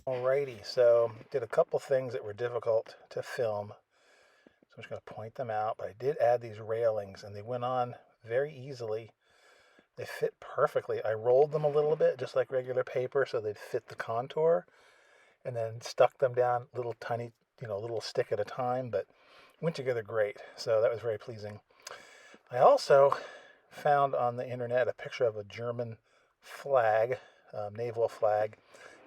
Alrighty, so did a couple things that were difficult to film. So I'm just going to point them out, but I did add these railings and they went on very easily. They fit perfectly. I rolled them a little bit, just like regular paper, so they'd fit the contour, and then stuck them down little tiny, little stick at a time, but went together great. So that was very pleasing. I also found on the internet a picture of a German flag, naval flag,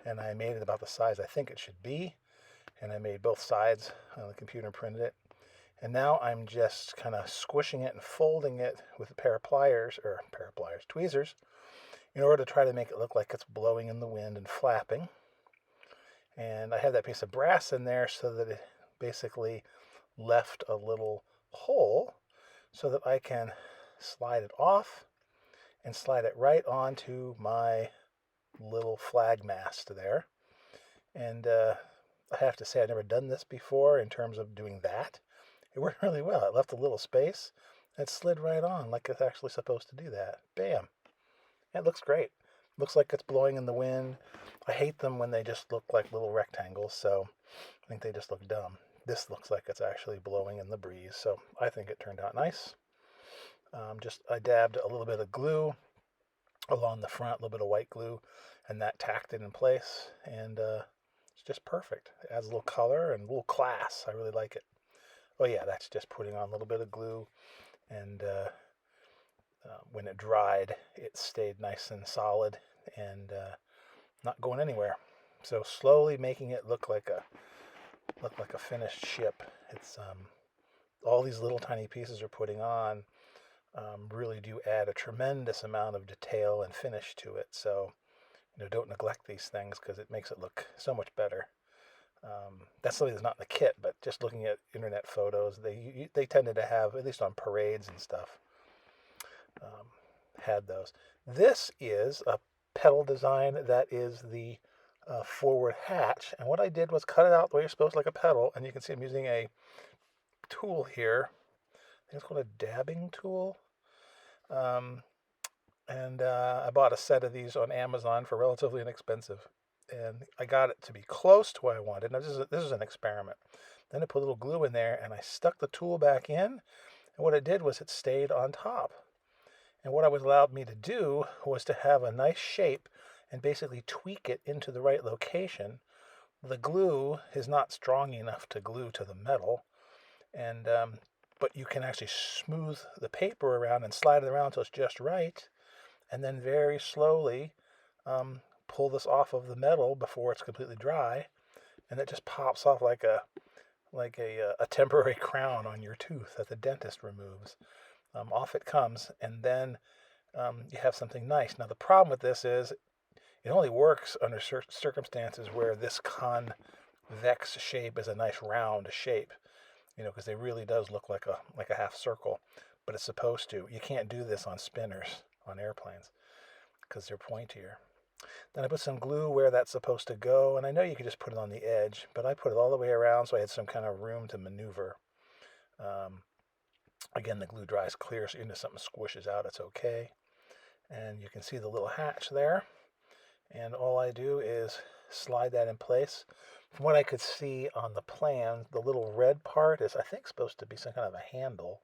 and I made it about the size I think it should be. And I made both sides on the computer and printed it. And now I'm just kind of squishing it and folding it with a pair of tweezers, in order to try to make it look like it's blowing in the wind and flapping. And I have that piece of brass in there so that it basically left a little hole so that I can slide it off and slide it right onto my little flag mast there. And I have to say I've never done this before in terms of doing that. It worked really well. It left a little space and it slid right on like it's actually supposed to do that. Bam. It looks great. Looks like it's blowing in the wind. I hate them when they just look like little rectangles, so I think they just look dumb. This looks like it's actually blowing in the breeze, so I think it turned out nice. I dabbed a little bit of glue along the front, a little bit of white glue, and that tacked it in place, and it's just perfect. It adds a little color and a little class. I really like it. Oh yeah, that's just putting on a little bit of glue, and when it dried, it stayed nice and solid and not going anywhere. So slowly making it look like a finished ship. It's all these little tiny pieces are putting on really do add a tremendous amount of detail and finish to it. So don't neglect these things because it makes it look so much better. That's something that's not in the kit, but just looking at internet photos, they tended to have, at least on parades and stuff, had those. This is a pedal design that is the forward hatch, and what I did was cut it out the way you're supposed, like a pedal, and you can see I'm using a tool here. I think it's called a dabbing tool. And I bought a set of these on Amazon for relatively inexpensive. And I got it to be close to what I wanted. Now, this is an experiment. Then I put a little glue in there, and I stuck the tool back in. And what it did was it stayed on top. And what it was allowed me to do was to have a nice shape and basically tweak it into the right location. The glue is not strong enough to glue to the metal, and but you can actually smooth the paper around and slide it around until it's just right, and then very slowly pull this off of the metal before it's completely dry, and it just pops off like a temporary crown on your tooth that the dentist removes. Off it comes, and then you have something nice. Now the problem with this is it only works under certain circumstances where this convex shape is a nice round shape, because it really does look like a half circle, but it's supposed to. You can't do this on spinners on airplanes because they're pointier. Then I put some glue where that's supposed to go, and I know you could just put it on the edge, but I put it all the way around so I had some kind of room to maneuver. Again, the glue dries clear, so even if something squishes out, it's okay. And you can see the little hatch there, and all I do is slide that in place. From what I could see on the plan, the little red part is, I think, supposed to be some kind of a handle.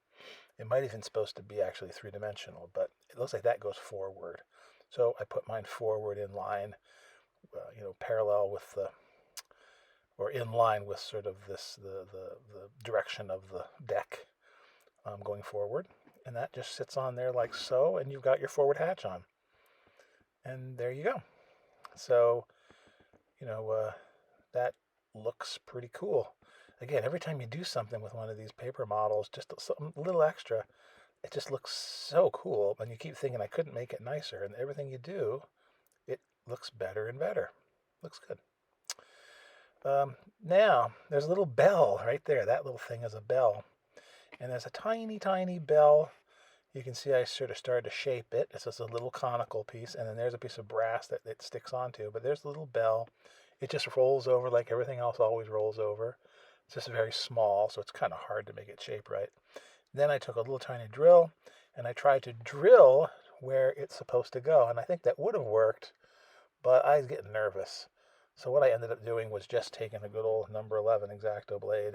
It might even supposed to be actually three-dimensional, but it looks like that goes forward. So I put mine forward in line, parallel with or in line with sort of the direction of the deck going forward. And that just sits on there like so, and you've got your forward hatch on. And there you go. So, that looks pretty cool. Again, every time you do something with one of these paper models, just something a little extra, it just looks so cool. And you keep thinking, I couldn't make it nicer. And everything you do, it looks better and better. Looks good. Now, there's a little bell right there. That little thing is a bell. And there's a tiny, tiny bell. You can see I sort of started to shape it. It's just a little conical piece. And then there's a piece of brass that it sticks onto. But there's a little bell. It just rolls over like everything else always rolls over. It's just very small, so it's kind of hard to make it shape right. Then I took a little tiny drill, and I tried to drill where it's supposed to go. And I think that would have worked, but I was getting nervous. So what I ended up doing was just taking a good old number 11 X-Acto blade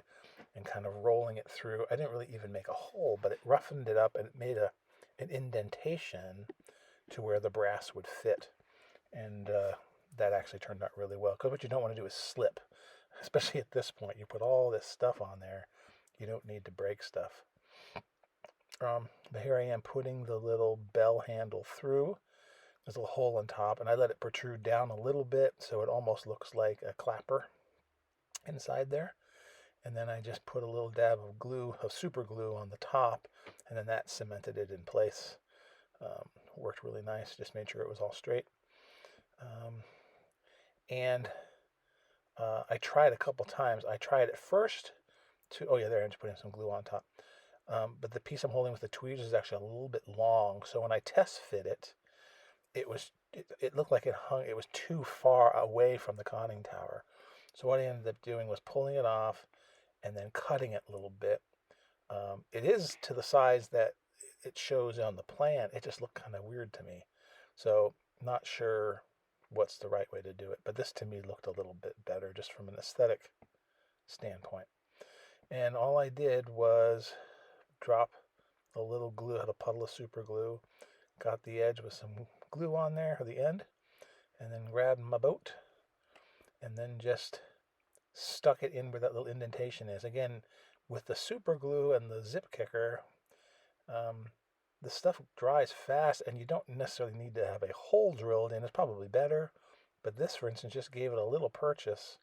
and kind of rolling it through. I didn't really even make a hole, but it roughened it up and it made an indentation to where the brass would fit. And that actually turned out really well. Because what you don't want to do is slip, especially at this point. You put all this stuff on there, you don't need to break stuff. But here I am putting the little bell handle through. There's a hole on top, and I let it protrude down a little bit so it almost looks like a clapper inside there. And then I just put a little dab of glue, of super glue on the top, and then that cemented it in place. Worked really nice, just made sure it was all straight. And I tried a couple times. I tried at first to, oh yeah, there, I'm just putting some glue on top. But the piece I'm holding with the tweezers is actually a little bit long. So when I test fit it, it looked like it was too far away from the conning tower. So what I ended up doing was pulling it off and then cutting it a little bit. It is to the size that it shows on the plan. It just looked kind of weird to me. So not sure what's the right way to do it. But this to me looked a little bit better just from an aesthetic standpoint. And all I did was drop a little glue, had a puddle of super glue, got the edge with some glue on there, or the end, and then grabbed my boat and then just stuck it in where that little indentation is. Again, with the super glue and the zip kicker, the stuff dries fast and you don't necessarily need to have a hole drilled in. It's probably better, but this, for instance, just gave it a little purchase,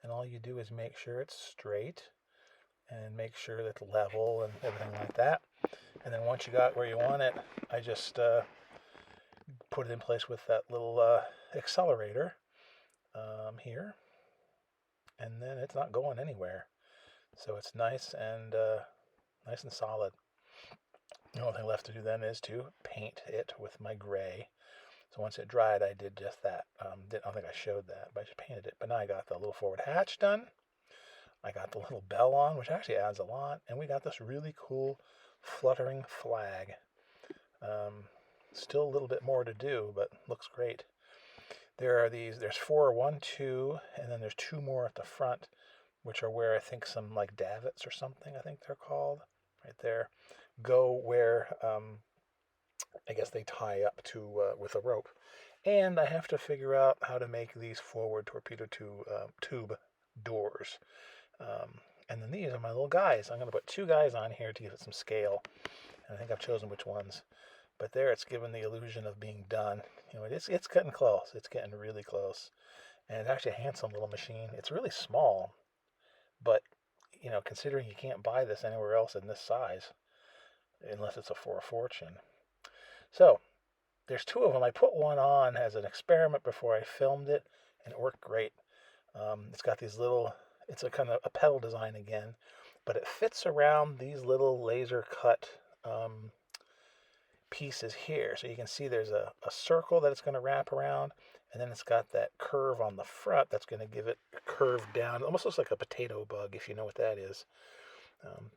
and all you do is make sure it's straight and make sure that it's level and everything like that. And then once you got where you want it, I just put it in place with that little accelerator here, and then it's not going anywhere. So it's nice and solid. The only thing left to do then is to paint it with my gray. So once it dried, I did just that. I don't think I showed that, but I just painted it. But now I got the little forward hatch done. I got the little bell on, which actually adds a lot. And we got this really cool fluttering flag. Still a little bit more to do, but looks great. There's 4, 1, 2, and then there's 2 more at the front, which are where I think some like davits or something, I think they're called, right there, go where I guess they tie up to with a rope. And I have to figure out how to make these forward torpedo tube doors. And then these are my little guys. I'm going to put 2 guys on here to give it some scale. And I think I've chosen which ones. But there it's given the illusion of being done. You know, it's getting close. It's getting really close. And it's actually a handsome little machine. It's really small. But, you know, considering you can't buy this anywhere else in this size, unless it's for a fortune. So, there's 2 of them. I put one on as an experiment before I filmed it, and it worked great. It's got these little, it's a kind of a pedal design again, but it fits around these little laser cut pieces here. So you can see there's a circle that it's going to wrap around, and then it's got that curve on the front that's going to give it a curve down. It almost looks like a potato bug, if you know what that is.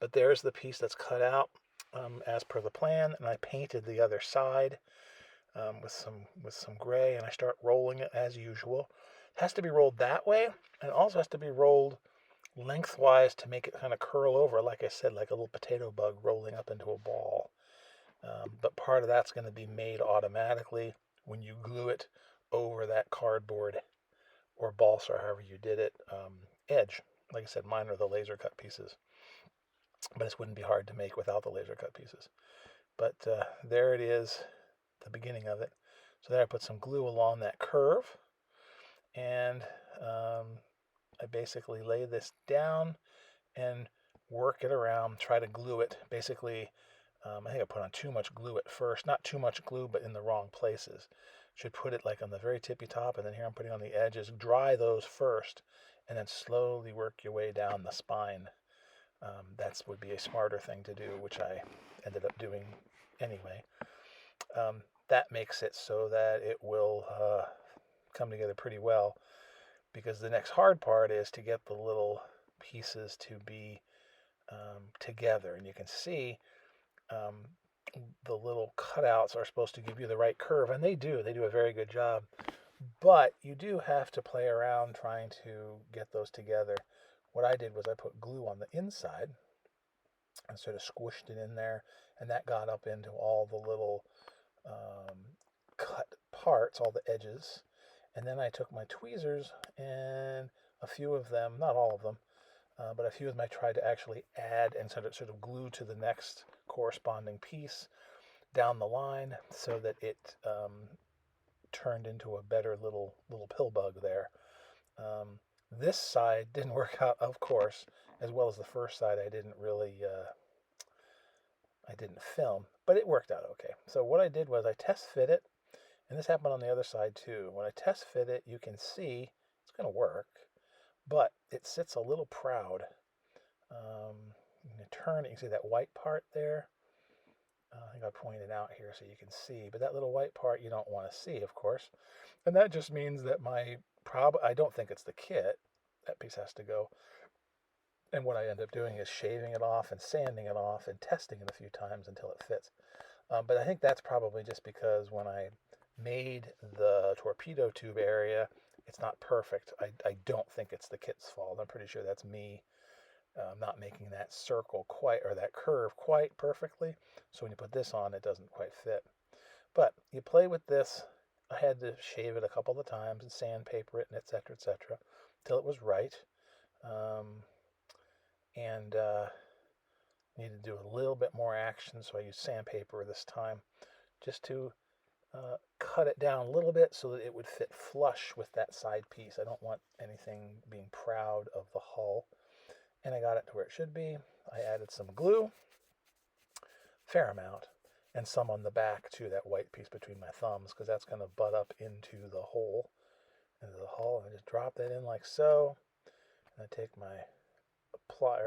But there's the piece that's cut out as per the plan, and I painted the other side with some gray, and I start rolling it as usual. It has to be rolled that way, and it also has to be rolled lengthwise to make it kind of curl over, like I said, like a little potato bug rolling up into a ball. But part of that's going to be made automatically when you glue it over that cardboard or balsa, or however you did it, edge. Like I said, mine are the laser cut pieces, but this wouldn't be hard to make without the laser cut pieces. But there it is, the beginning of it. So there I put some glue along that curve, and I basically lay this down and work it around, try to glue it. Basically, I think I put on too much glue at first. Not too much glue, but in the wrong places. Should put it like on the very tippy top, and then here I'm putting on the edges. Dry those first, and then slowly work your way down the spine. That would be a smarter thing to do, which I ended up doing anyway. That makes it so that it will come together pretty well, because the next hard part is to get the little pieces to be together. And you can see the little cutouts are supposed to give you the right curve, and they do a very good job. But you do have to play around trying to get those together. What I did was I put glue on the inside and sort of squished it in there, and that got up into all the little um, cut parts, all the edges. And then I took my tweezers and a few of them, not all of them, but a few of them I tried to actually add and sort of glue to the next corresponding piece down the line so that it turned into a better little pill bug there. Um, this side didn't work out, of course, as well as the first side. I didn't film, but it worked out okay. So what I did was I test fit it, and this happened on the other side too. When I test fit it, you can see it's going to work, but it sits a little proud. You turn it, you see that white part there? I think I pointed out here so you can see, but that little white part you don't want to see, of course. And that just means that I don't think it's the kit. That piece has to go. And what I end up doing is shaving it off and sanding it off and testing it a few times until it fits. But I think that's probably just because when I made the torpedo tube area, it's not perfect. I don't think it's the kit's fault. I'm pretty sure that's me not making that circle quite, or that curve quite perfectly. So when you put this on, it doesn't quite fit. But you play with this. I had to shave it a couple of times and sandpaper it and etc. Till it was right. And needed to do a little bit more action, so I used sandpaper this time just to cut it down a little bit so that it would fit flush with that side piece. I don't want anything being proud of the hull. And I got it to where it should be. I added some glue, fair amount, and some on the back too, that white piece between my thumbs, because that's going to butt up into the hole, into the hull. And I just drop that in like so. And I take my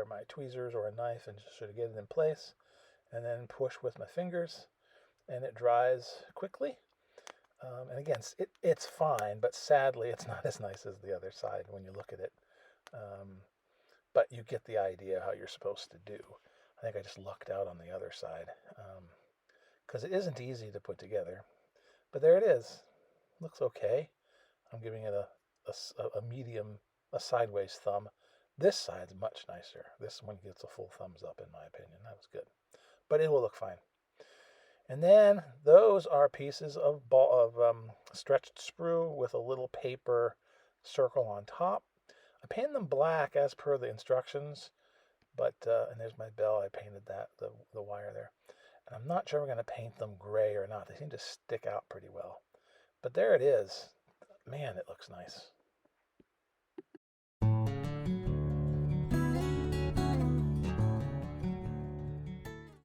my tweezers or a knife and just sort of get it in place, and then push with my fingers, and it dries quickly. And again, it's fine, but sadly, it's not as nice as the other side when you look at it. But you get the idea how you're supposed to do. I think I just lucked out on the other side because it isn't easy to put together. But there it is. Looks okay. I'm giving it a medium, a sideways thumb. This side's much nicer. This one gets a full thumbs up in my opinion. That was good. But it will look fine. And then those are pieces of stretched sprue with a little paper circle on top. I painted them black as per the instructions, but and there's my bell. I painted that, the wire there. And I'm not sure we're going to paint them gray or not. They seem to stick out pretty well. But there it is. Man, it looks nice.